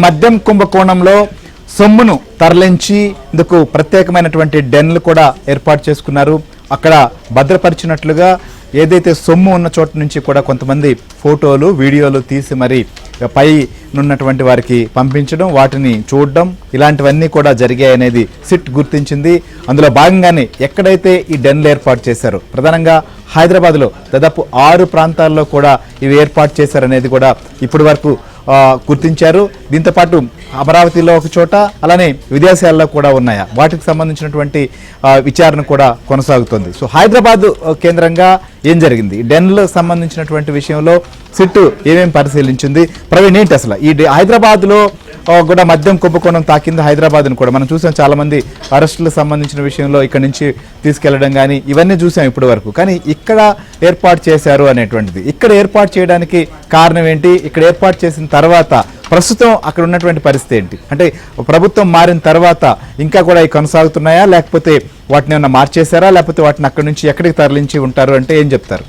మద్యం కుంభకోణంలో సొమ్మును తరలించి ఇందుకు ప్రత్యేకమైనటువంటి డెన్లు కూడా ఏర్పాటు చేసుకున్నారు. అక్కడ భద్రపరిచినట్లుగా ఏదైతే సొమ్ము ఉన్న చోట నుంచి కూడా కొంతమంది ఫోటోలు వీడియోలు తీసి మరి పై ఉన్నటువంటి వారికి పంపించడం, వాటిని చూడడం, ఇలాంటివన్నీ కూడా జరిగాయనేది సిట్ గుర్తించింది. అందులో భాగంగానే ఎక్కడైతే ఈ డెన్లు ఏర్పాటు చేశారో ప్రధానంగా హైదరాబాద్లో దాదాపు 6 ప్రాంతాల్లో కూడా ఇవి ఏర్పాటు చేశారనేది కూడా ఇప్పటి వరకు గుర్తించారు. దీంతో పాటు అమరావతిలో ఒక చోట, అలానే విదేశాల్లో కూడా ఉన్నాయా, వాటికి సంబంధించినటువంటి విచారణ కూడా కొనసాగుతుంది. సో హైదరాబాద్ కేంద్రంగా ఏం జరిగింది, డెన్లకు సంబంధించినటువంటి విషయంలో సిట్టు ఏమేమి పరిశీలించింది, ప్రవీణ్ ఏంటి అసలు ఈ హైదరాబాద్లో కూడా మద్యం కుంభకోణం తాకింది హైదరాబాద్ను కూడా మనం చూసాం. చాలా మంది అరెస్టులకు సంబంధించిన విషయంలో ఇక్కడ నుంచి తీసుకెళ్లడం కానీ ఇవన్నీ చూసాం ఇప్పటి వరకు. కానీ ఇక్కడ ఏర్పాటు చేశారు అనేటువంటిది, ఇక్కడ ఏర్పాటు చేయడానికి కారణం ఏంటి, ఇక్కడ ఏర్పాటు చేసిన తర్వాత ప్రస్తుతం అక్కడ ఉన్నటువంటి పరిస్థితి ఏంటి, అంటే ప్రభుత్వం మారిన తర్వాత ఇంకా కూడా ఇవి కొనసాగుతున్నాయా, లేకపోతే వాటిని ఏమన్నా మార్చేశారా, లేకపోతే వాటిని అక్కడి నుంచి ఎక్కడికి తరలించి ఉంటారు అంటే ఏం చెప్తారు?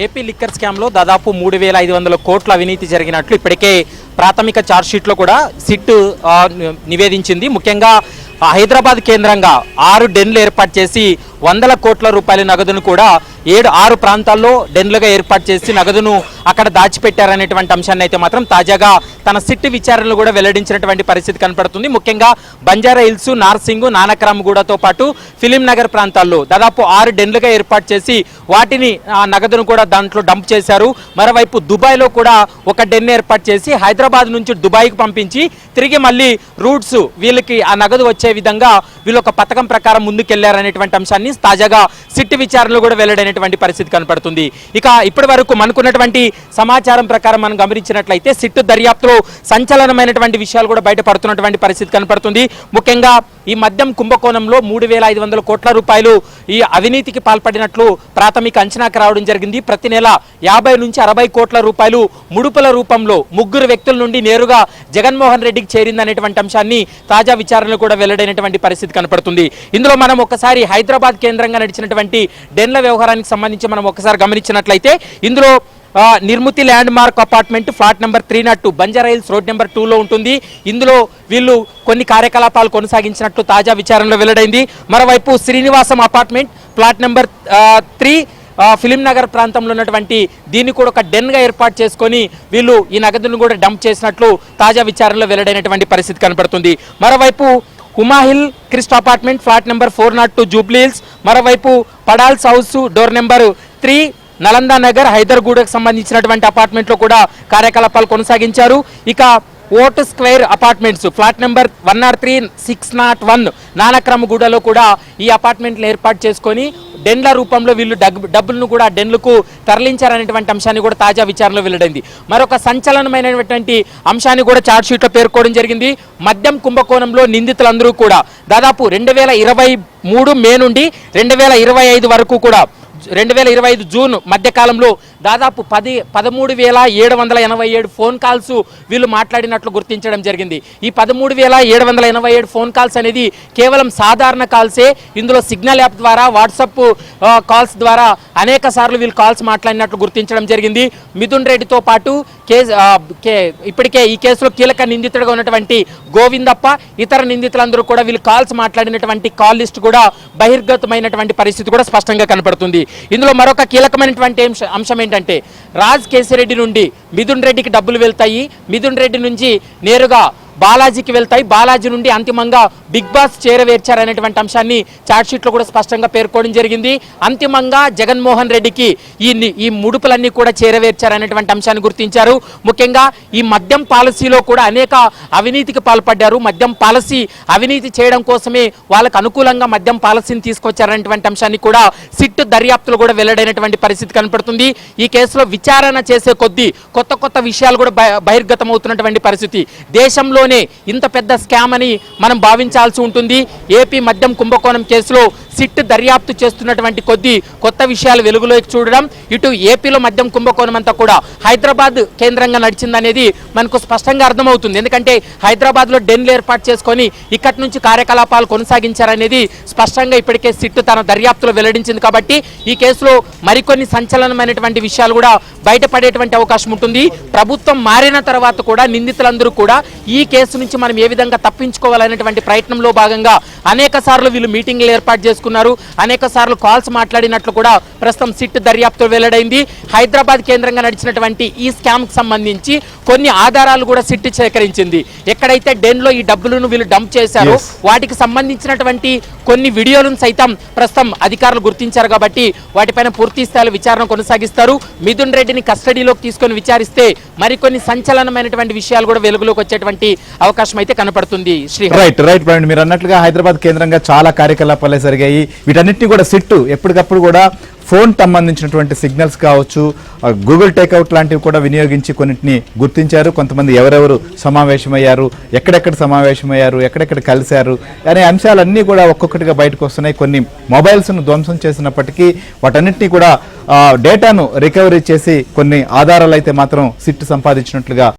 ఏపీ లిక్కర్ స్కామ్లో దాదాపు 3,500 కోట్ల అవినీతి జరిగినట్లు ఇప్పటికే ప్రాథమిక ఛార్జ్షీట్లో కూడా సిట్ నివేదించింది. ముఖ్యంగా హైదరాబాద్ కేంద్రంగా 6 డెన్లు ఏర్పాటు చేసి 100 కోట్ల రూపాయల నగదును కూడా 6 ప్రాంతాల్లో డెన్లుగా ఏర్పాటు చేసి నగదును అక్కడ దాచిపెట్టారనేటువంటి అంశాన్ని అయితే మాత్రం తాజాగా తన సిట్ విచారణలు కూడా వెల్లడించినటువంటి పరిస్థితి కనపడుతుంది. ముఖ్యంగా బంజారా హిల్స్, నార్సింగ్, నానక్రామ్గూడతో పాటు ఫిలిం నగర్ ప్రాంతాల్లో దాదాపు 6 డెన్లుగా ఏర్పాటు చేసి వాటిని ఆ నగదును కూడా దాంట్లో డంప్ చేశారు. మరోవైపు దుబాయ్లో కూడా ఒక డెన్ ఏర్పాటు చేసి హైదరాబాద్ నుంచి దుబాయ్కి పంపించి తిరిగి మళ్ళీ రూట్స్ వీళ్ళకి ఆ నగదు వచ్చే విధంగా వీళ్ళు ఒక పథకం ప్రకారం ముందుకెళ్లారనేటువంటి అంశాన్ని తాజాగా సిట్ విచారణలో కూడా వెల్లడైనటువంటి పరిస్థితి కనపడుతుంది. ఇక ఇప్పటి వరకు మనకున్నటువంటి సమాచారం ప్రకారం మనం గమనించినట్లయితే సిట్ దర్యాప్తులో సంచలనమైనటువంటి విషయాలు కూడా బయటపడుతున్నటువంటి పరిస్థితి కనపడుతుంది. ముఖ్యంగా ఈ మద్యం కుంభకోణంలో 3,500 కోట్ల రూపాయలు ఈ అవినీతికి పాల్పడినట్లు ప్రాథమిక అంచనాకు రావడం జరిగింది. ప్రతి నెల 50 నుంచి 60 కోట్ల రూపాయలు ముడుపుల రూపంలో 3 వ్యక్తుల నుండి నేరుగా జగన్మోహన్ రెడ్డికి చేరిందనేటువంటి అంశాన్ని తాజా విచారణలో కూడా వెల్లడైనటువంటి పరిస్థితి కనపడుతుంది. ఇందులో మనం ఒకసారి హైదరాబాద్ కేంద్రంగా నడిచినటువంటి డెన్ల వ్యవహారానికి సంబంధించి మనం ఒకసారి గమనించినట్లయితే ఇందులో నిర్మతి landmark apartment flat number 302 Banjara Hills road number 2లో ఉంటుంది. ఇందులో వీళ్ళు కొన్ని కార్యకలాపాలు కొనసాగించినట్లు తాజా విచారణలో వెల్లడైంది. మరోవైపు Srinivasam apartment flat number 3 film Nagar ప్రాంతంలో ఉన్నటువంటి దీన్ని కూడా ఒక డెన్గా ఏర్పాటు చేసుకొని వీళ్ళు ఈ నగదును కూడా డంప్ చేసినట్లు తాజా విచారణలో వెల్లడైనటువంటి పరిస్థితి కనపడుతుంది. మరోవైపు హుమాహిల్ క్రిస్ట్ apartment flat number 402 Jubilee Hills, మరోవైపు పడాల్స్ house door number 3 Nalanda Nagar హైదర్గూడకు సంబంధించినటువంటి అపార్ట్మెంట్లో కూడా కార్యకలాపాలు కొనసాగించారు. ఇక ఓట్ స్క్వేర్ అపార్ట్మెంట్స్ ఫ్లాట్ నెంబర్ 103 601 నానక్రమగూడలో కూడా ఈ అపార్ట్మెంట్లు ఏర్పాటు చేసుకొని డెన్ల రూపంలో వీళ్ళు డబ్బులను కూడా డెన్లకు తరలించారనేటువంటి అంశాన్ని కూడా తాజా విచారణలో వెల్లడైంది. మరొక సంచలనమైనటువంటి అంశాన్ని కూడా ఛార్జ్షీట్లో పేర్కోవడం జరిగింది. మద్యం కుంభకోణంలో నిందితులందరూ కూడా దాదాపు 2023 మే నుండి 2025 వరకు కూడా 2025 జూన్ మధ్యకాలంలో దాదాపు 13,787 ఫోన్ కాల్స్ వీళ్ళు మాట్లాడినట్లు గుర్తించడం జరిగింది. ఈ 13,787 ఫోన్ కాల్స్ అనేది కేవలం సాధారణ కాల్సే. ఇందులో సిగ్నల్ యాప్ ద్వారా, వాట్సాప్ కాల్స్ ద్వారా అనేక సార్లు వీళ్ళు కాల్స్ మాట్లాడినట్లు గుర్తించడం జరిగింది. మిథున్ రెడ్డితో పాటు ఇప్పటికే ఈ కేసులో కీలక నిందితుడిగా ఉన్నటువంటి గోవిందప్ప, ఇతర నిందితులందరూ కూడా వీళ్ళు కాల్స్ మాట్లాడినటువంటి కాల్ లిస్ట్ కూడా బహిర్గతమైనటువంటి పరిస్థితి కూడా స్పష్టంగా కనపడుతుంది. ఇందులో మరొక కీలకమైనటువంటి అంశం ఏంటంటే రాజ్ కేసిరెడ్డి నుండి మిథున్ రెడ్డికి డబ్బులు వెళ్తాయి, మిథున్ రెడ్డి నుంచి నేరుగా బాలాజీకి వెళ్తాయి, బాలాజీ నుండి అంతిమంగా బిగ్ బాస్ చేరవేర్చారనేటువంటి అంశాన్ని ఛార్జ్షీట్లో కూడా స్పష్టంగా పేర్కోవడం జరిగింది. అంతిమంగా జగన్మోహన్ రెడ్డికి ఈ ముడుపులన్నీ కూడా చేరవేర్చారనేటువంటి అంశాన్ని గుర్తించారు. ముఖ్యంగా ఈ మద్యం పాలసీలో కూడా అనేక అవినీతికి పాల్పడ్డారు. మద్యం పాలసీ అవినీతి చేయడం కోసమే వాళ్ళకు అనుకూలంగా మద్యం పాలసీని తీసుకొచ్చారనేటువంటి అంశాన్ని కూడా సిట్ దర్యాప్తులు కూడా వెల్లడైనటువంటి పరిస్థితి కనపడుతుంది. ఈ కేసులో విచారణ చేసే కొద్దీ కొత్త విషయాలు కూడా బహిర్గతమవుతున్నటువంటి పరిస్థితి. దేశంలో ఇంత పెద్ద స్కామ్ అని మనం భావించాల్సి ఉంటుంది. ఏపీ మద్యం కుంభకోణం కేసులో సిట్ దర్యాప్తు చేస్తున్నటువంటి కొద్ది కొత్త విషయాలు వెలుగులోకి చూడడం, ఇటు ఏపీలో మద్యం కుంభకోణం అంతా కూడా హైదరాబాద్ కేంద్రంగా నడిచిందనేది మనకు స్పష్టంగా అర్థమవుతుంది. ఎందుకంటే హైదరాబాద్లో డెన్లు ఏర్పాటు చేసుకొని ఇక్కడి నుంచి కార్యకలాపాలు కొనసాగించారనేది స్పష్టంగా ఇప్పటికే సిట్ తన దర్యాప్తులో వెల్లడించింది. కాబట్టి ఈ కేసులో మరికొన్ని సంచలనమైనటువంటి విషయాలు కూడా బయటపడేటువంటి అవకాశం ఉంటుంది. ప్రభుత్వం మారిన తర్వాత కూడా నిందితులందరూ కూడా ఈ కేసు నుంచి మనం ఏ విధంగా తప్పించుకోవాలనేటువంటి ప్రయత్నంలో భాగంగా అనేక సార్లు వీళ్ళు మీటింగ్లు ఏర్పాటు చేసుకున్నారు, అనేక సార్లు కాల్స్ మాట్లాడినట్లు కూడా ప్రస్తుతం సిట్ దర్యాప్తులో వెల్లడైంది. హైదరాబాద్ కేంద్రంగా నడిచినటువంటి ఈ స్కామ్ కు సంబంధించి కొన్ని ఆధారాలు కూడా సిట్ సేకరించింది. ఎక్కడైతే డెన్లో ఈ డబ్బులను వీళ్ళు డంప్ చేశారో వాటికి సంబంధించినటువంటి కొన్ని వీడియోలను సైతం ప్రస్తుతం అధికారులు గుర్తించారు. కాబట్టి వాటిపైన పూర్తి స్థాయిలో విచారణ కొనసాగిస్తారు. మిథున్ రెడ్డిని కస్టడీలోకి తీసుకొని విచారిస్తే మరికొన్ని సంచలనమైనటువంటి విషయాలు కూడా వెలుగులోకి వచ్చేటువంటి అవకాశం అయితే కనపడుతుంది. రైట్ ప్రవీణ్, మీరు అన్నట్లుగా హైదరాబాద్ కేంద్రంగా చాలా కార్యకలాపాలే జరిగాయి. వీటన్నిటిని కూడా సిట్టు ఎప్పటికప్పుడు కూడా ఫోన్ సంబంధించినటువంటి సిగ్నల్స్ కావచ్చు, గూగుల్ టేక్అవుట్ లాంటివి కూడా వినియోగించి కొన్నింటిని గుర్తించారు. కొంతమంది ఎవరెవరు సమావేశమయ్యారు, ఎక్కడెక్కడ సమావేశమయ్యారు, ఎక్కడెక్కడ కలిశారు అనే అంశాలన్నీ కూడా ఒక్కొక్కటిగా బయటకు వస్తున్నాయి. కొన్ని మొబైల్స్ను ధ్వంసం చేసినప్పటికీ వాటన్నిటినీ కూడా డేటాను రికవరీ చేసి కొన్ని ఆధారాలు అయితే మాత్రం సిట్ సంపాదించినట్లుగా